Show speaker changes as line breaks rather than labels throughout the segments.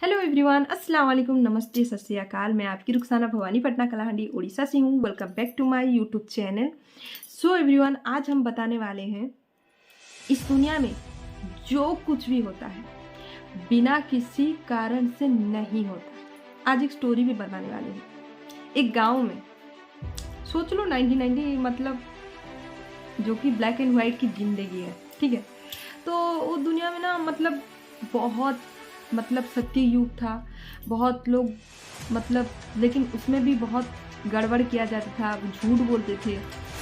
Hello everyone, अस्सलाम वालेकुम, नमस्ते, सत श्री अकाल। मैं आपकी रुखसाना भवानी पटना कलाहंडी उड़ीसा से हूँ। Welcome back to my YouTube channel. So everyone, आज हम बताने वाले हैं इस दुनिया में जो कुछ भी होता है बिना किसी कारण से नहीं होता। आज एक स्टोरी भी बताने वाले हैं। एक गाँव में सोच लो 1990 मतलब जो कि ब्लैक एंड वाइट की जिंदगी है, ठीक है। तो वो दुनिया में ना बहुत सत्य युग था। बहुत लोग लेकिन उसमें भी बहुत गड़बड़ किया जाता था, झूठ बोलते थे,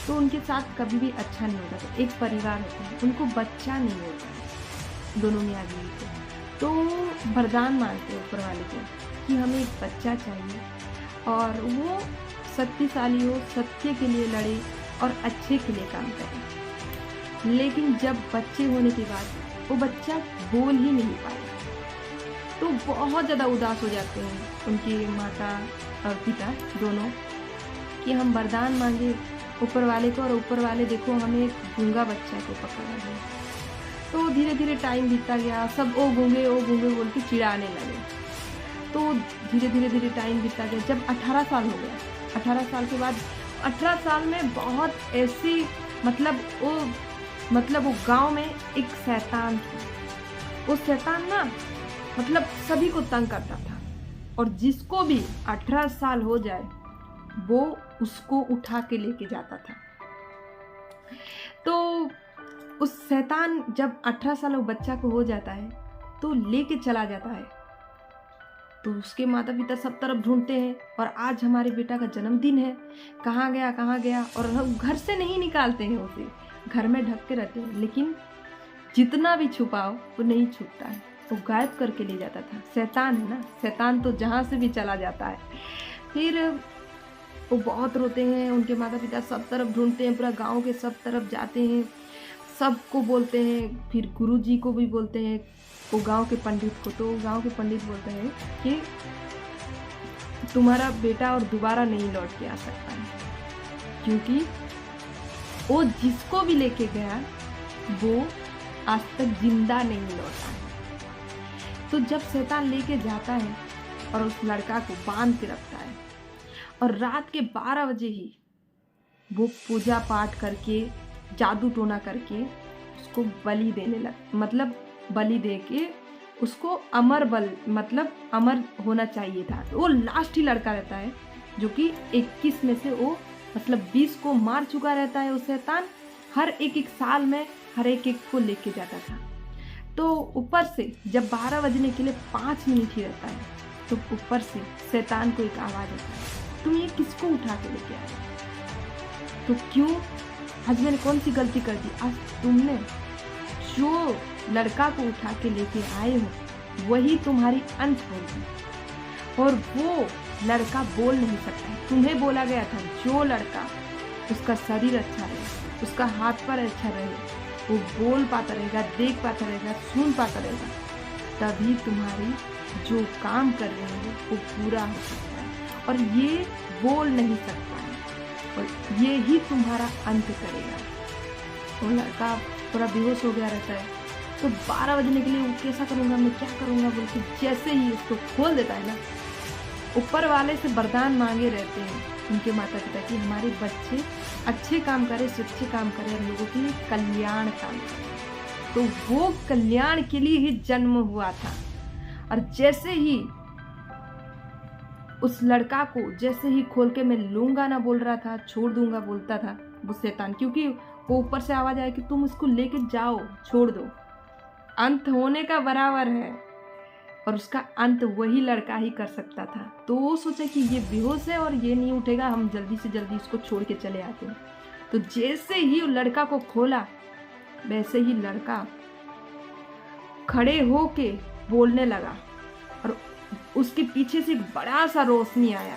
तो उनके साथ कभी भी अच्छा नहीं होता था। एक परिवार होता है, उनको बच्चा नहीं होता है, दोनों मियाँ बीवी को। तो वरदान मांगते हैं ऊपर वाले को कि हमें एक बच्चा चाहिए और वो शक्तिशाली हो, सत्य के लिए लड़े और अच्छे के लिए काम करे। लेकिन जब बच्चे होने के बाद वो बच्चा बोल ही नहीं पाया, तो बहुत ज़्यादा उदास हो जाते हैं उनकी माता और पिता दोनों कि हम वरदान मांगे ऊपर वाले को और ऊपर वाले देखो हमें एक गूंगा बच्चा को पकड़ा है। तो धीरे धीरे टाइम बीतता गया, सब ओ गूंगे बोल के चिढ़ाने लगे। तो धीरे धीरे टाइम बीतता गया। जब 18 साल हो गया, 18 साल के बाद 18 साल में बहुत ऐसी वो गांव में एक शैतान था। वो शैतान ना सभी को तंग करता था और जिसको भी 18 साल हो जाए वो उसको उठा के लेके जाता था। तो उस शैतान जब 18 साल वो बच्चा को हो जाता है तो लेके चला जाता है। तो उसके माता पिता सब तरफ ढूंढते हैं और आज हमारे बेटा का जन्मदिन है, कहाँ गया, और घर से नहीं निकालते हैं, उसे घर में ढक के रहते हैं। लेकिन जितना भी छुपाओ वो नहीं छुपता है, वो गायब करके ले जाता था। शैतान है ना, शैतान तो जहाँ से भी चला जाता है। फिर वो बहुत रोते हैं, उनके माता पिता सब तरफ ढूंढते हैं, पूरा गांव के सब तरफ जाते हैं, सबको बोलते हैं। फिर गुरुजी को भी बोलते हैं, वो गांव के पंडित को। तो गांव के पंडित बोलते हैं कि तुम्हारा बेटा और दोबारा नहीं लौट के आ सकता है, क्योंकि वो जिसको भी लेके गया वो आज तक जिंदा नहीं लौटा है। तो जब शैतान लेके जाता है और उस लड़का को बांध के रखता है और रात के 12 बजे ही वो पूजा पाठ करके जादू टोना करके उसको बलि देने बलि दे के उसको अमर होना चाहिए था। तो वो लास्ट ही लड़का रहता है जो कि 21 में से वो 20 को मार चुका रहता है। वो शैतान हर एक साल में हर एक को लेके जाता था। तो ऊपर से जब 12 बजने के लिए 5 मिनट ही रहता है तो ऊपर से शैतान को एक आवाज़ आता है, तुम ये किसको उठा के लेके आए? तो क्यों? आज मैंने कौन सी गलती कर दी? आज तुमने जो लड़का को उठा के लेके आए हो वही तुम्हारी अंत होगी। और वो लड़का बोल नहीं सकता है। तुम्हें बोला गया था जो लड़का उसका शरीर अच्छा रहे, उसका हाथ पैर अच्छा रहे, वो बोल पाता रहेगा, देख पाता रहेगा, सुन पाता रहेगा, तभी तुम्हारी जो काम कर रहे हो वो पूरा हो सकता है। और ये बोल नहीं सकता है और ये ही तुम्हारा अंत करेगा। वो लड़का पूरा बेहोश हो गया रहता है। तो 12 बजने के लिए वो कैसा करूँगा, मैं क्या करूँगा बोल के जैसे ही उसको खोल देता है ना, ऊपर वाले से वरदान मांगे रहते हैं उनके माता पिता कि हमारे बच्चे अच्छे काम करे, सच्चे काम करे और लोगों के लिए कल्याण काम करे। तो वो कल्याण के लिए ही जन्म हुआ था। और जैसे ही उस लड़का को खोल के मैं लूंगा ना बोल रहा था, छोड़ दूंगा बोलता था वो शैतान, क्योंकि वो ऊपर से आवाज आया कि तुम इसको लेके जाओ, छोड़ दो, अंत होने का बराबर है और उसका अंत वही लड़का ही कर सकता था। तो वो सोचा कि ये बेहोश है और ये नहीं उठेगा, हम जल्दी से जल्दी इसको छोड़ के चले आते हैं। तो जैसे ही लड़का को खोला वैसे ही लड़का खड़े होके बोलने लगा और उसके पीछे से एक बड़ा सा रोशनी आया।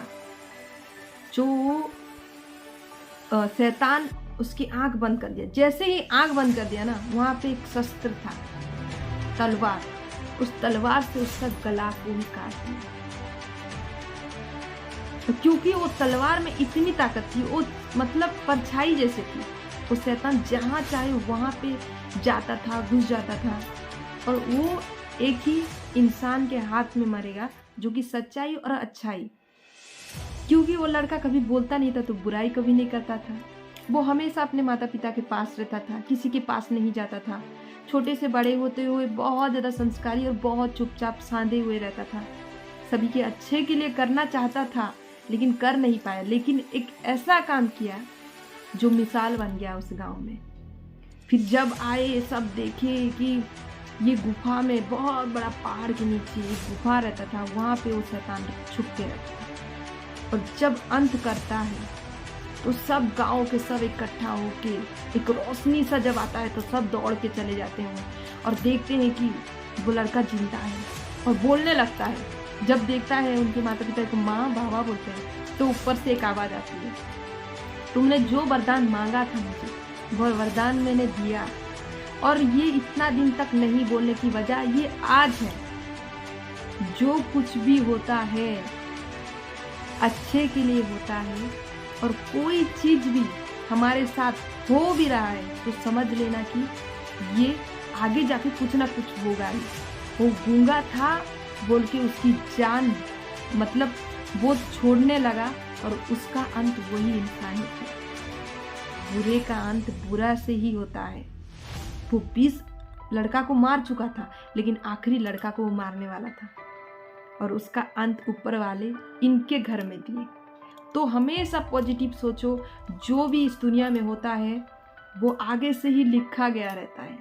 जो शैतान उसकी आंख बंद कर दिया। जैसे ही आंख बंद कर दिया ना, वहां पे एक शस्त्र था, तलवार। उस तलवार से उसका गला को ही काट दिया। तो क्योंकि वो तलवार में इतनी ताकत थी, वो परछाई जैसे थी। वो शैतान जहाँ चाहे वहाँ पे जाता था, घुस जाता था और वो एक ही इंसान के हाथ में मरेगा, जो कि सच्चाई और अच्छाई। क्योंकि वो लड़का कभी बोलता नहीं था तो बुराई कभी नहीं करता था। वो हमेशा अपने माता पिता के पास रहता था, किसी के पास नहीं जाता था। छोटे से बड़े होते हुए बहुत ज़्यादा संस्कारी और बहुत चुपचाप साधे हुए रहता था। सभी के अच्छे के लिए करना चाहता था लेकिन कर नहीं पाया। लेकिन एक ऐसा काम किया जो मिसाल बन गया उस गांव में। फिर जब आए सब देखे कि ये गुफा में, बहुत बड़ा पहाड़ के नीचे एक गुफा रहता था, वहाँ पे वो शैतान छुप के रहता था। और जब अंत करता है तो सब गांव के सब इकट्ठा होके, एक रोशनी सा जब आता है तो सब दौड़ के चले जाते हैं और देखते हैं कि वो लड़का जिंदा है और बोलने लगता है। जब देखता है उनके माता पिता को माँ बाबा बोलते हैं, तो ऊपर से एक आवाज़ आती है, तुमने जो वरदान मांगा था मुझे, वह वरदान मैंने दिया। और ये इतना दिन तक नहीं बोलने की वजह ये आज है, जो कुछ भी होता है अच्छे के लिए होता है। और कोई चीज़ भी हमारे साथ हो भी रहा है तो समझ लेना कि ये आगे जाके कुछ ना कुछ होगा ही। वो गूंगा था बोल के उसकी जान, मतलब वो छोड़ने लगा और उसका अंत वही इंसान ही था। बुरे का अंत बुरा से ही होता है। वो 20 लड़का को मार चुका था लेकिन आखिरी लड़का को वो मारने वाला था और उसका अंत ऊपर वाले इनके घर में दिए। तो हमेशा पॉजिटिव सोचो, जो भी इस दुनिया में होता है वो आगे से ही लिखा गया रहता है।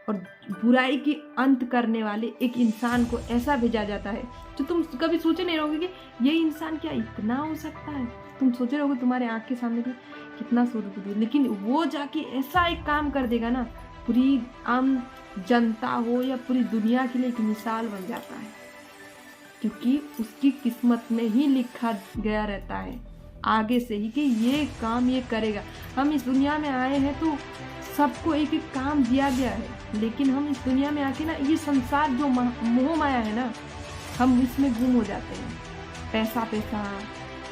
और बुराई की अंत करने वाले एक इंसान को ऐसा भेजा जाता है जो तुम कभी सोचे नहीं रहोगे कि ये इंसान क्या इतना हो सकता है। तुम सोचे रहोगे तुम्हारे आँख के सामने कि कितना सूद, लेकिन वो जाके ऐसा एक काम कर देगा ना, पूरी आम जनता हो या पूरी दुनिया के लिए एक मिसाल बन जाता है। क्योंकि उसकी किस्मत में ही लिखा गया रहता है आगे से ही कि ये काम ये करेगा। हम इस दुनिया में आए हैं तो सबको एक एक काम दिया गया है, लेकिन हम इस दुनिया में आके ना, ये संसार जो मोह माया है ना, हम इसमें गुम हो जाते हैं। पैसा पैसा,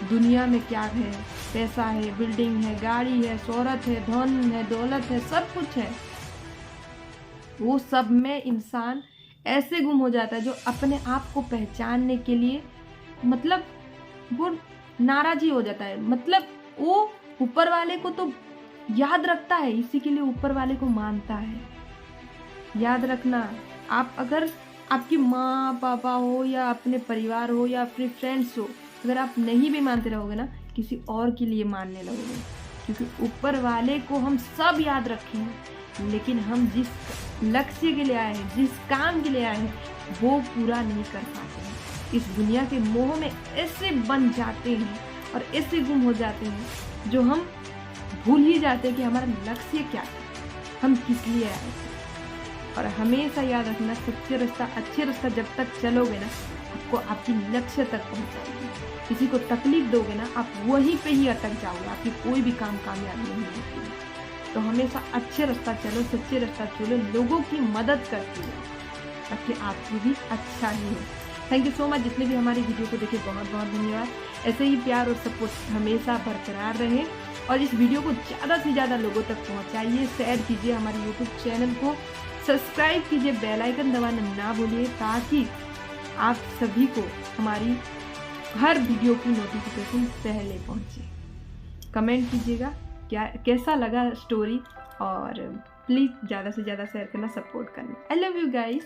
दुनिया में क्या है, पैसा है, बिल्डिंग है, गाड़ी है, शोहरत है, धन है, दौलत है, सब कुछ है। वो सब में इंसान ऐसे गुम हो जाता है जो अपने आप को पहचानने के लिए, मतलब वो नाराज ही हो जाता है। मतलब वो ऊपर वाले को तो याद रखता है, इसी के लिए ऊपर वाले को मानता है। याद रखना, आप अगर आपकी माँ पापा हो या अपने परिवार हो या अपने फ्रेंड्स हो, अगर आप नहीं भी मानते रहोगे ना, किसी और के लिए मानने लगोगे। क्योंकि ऊपर वाले को हम सब याद रखे हैं, लेकिन हम जिस लक्ष्य के लिए आए हैं, जिस काम के लिए आए हैं, वो पूरा नहीं कर पाते हैं। इस दुनिया के मोह में ऐसे बन जाते हैं और ऐसे गुम हो जाते हैं जो हम भूल ही जाते हैं कि हमारा लक्ष्य क्या है, हम किस लिए आए थे। और हमेशा याद रखना, सच्चे रास्ता, अच्छे रास्ता जब तक चलोगे ना, आपको आपकी लक्ष्य तक पहुंचाएगी। किसी को तकलीफ दोगे ना, आप वहीं पे ही अटक जाओगे, आपकी कोई भी काम कामयाब नहीं होगी। तो हमेशा अच्छे रास्ता चलो, सच्चे रास्ता चलो, लोगों की मदद करती है ताकि आपको भी अच्छा ही हो। थैंक यू सो मच, जितने भी हमारी वीडियो को देखे बहुत बहुत धन्यवाद। ऐसे ही प्यार और सपोर्ट हमेशा बरकरार रहे और इस वीडियो को ज़्यादा से ज़्यादा लोगों तक पहुँचाइए, शेयर कीजिए, हमारे यूट्यूब चैनल को सब्सक्राइब कीजिए, बेल आइकन दबाना ना भूलिए ताकि आप सभी को हमारी हर वीडियो की नोटिफिकेशन पहले पहुँचे। कमेंट कीजिएगा कैसा लगा स्टोरी, और प्लीज़ ज़्यादा से ज़्यादा शेयर करना, सपोर्ट करना। I love you guys,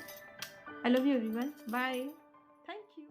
I love you everyone, bye, thank you.